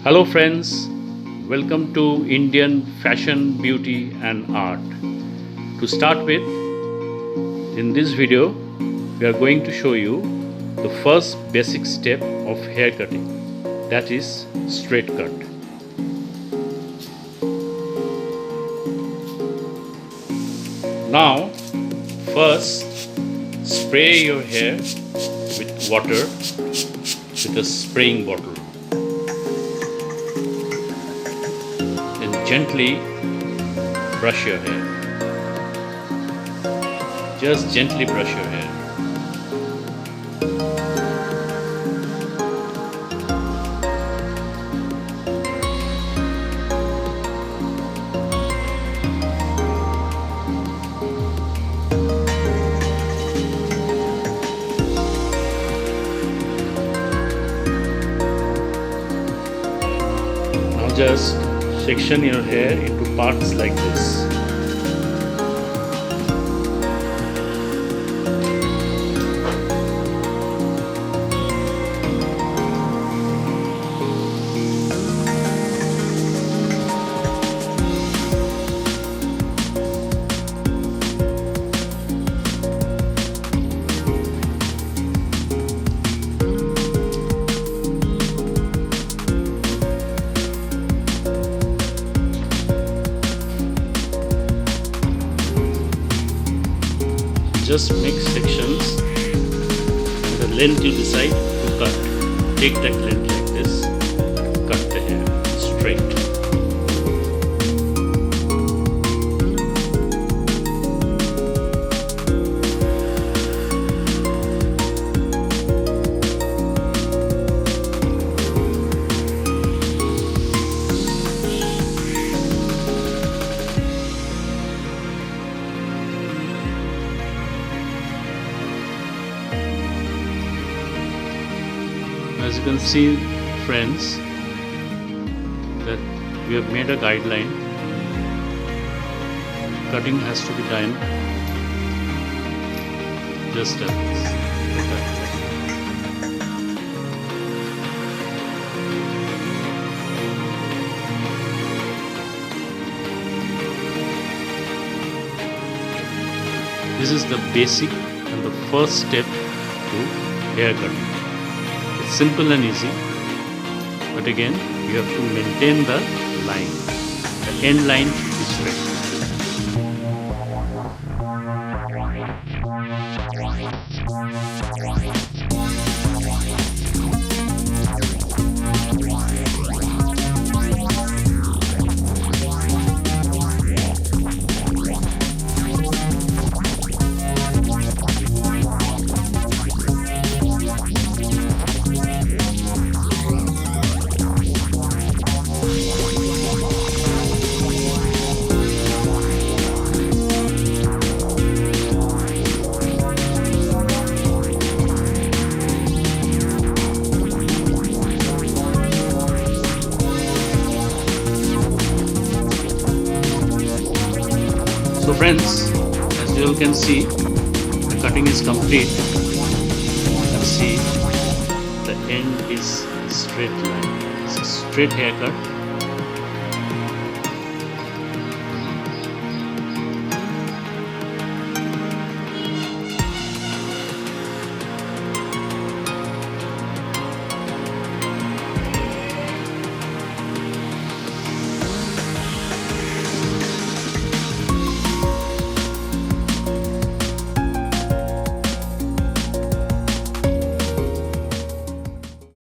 Hello friends, welcome to Indian Fashion, Beauty and Art. To start with, in this video, we are going to show you the first basic step of hair cutting, that is straight cut. Now, first spray your hair with water with a spraying bottle. Gently brush your hair. Just gently brush your hair. Now just section your hair into parts like this. Just make sections and the length you decide to cut. Take that length like this, cut the hair straight. As you can see, friends, that we have made a guideline. Cutting has to be done just as this. This is the basic and the first step to hair cutting. It's simple and easy, but again you have to maintain the line. The end line should be straight. So friends, as you all can see, the cutting is complete. You see, the end is a straight line. It's a straight haircut.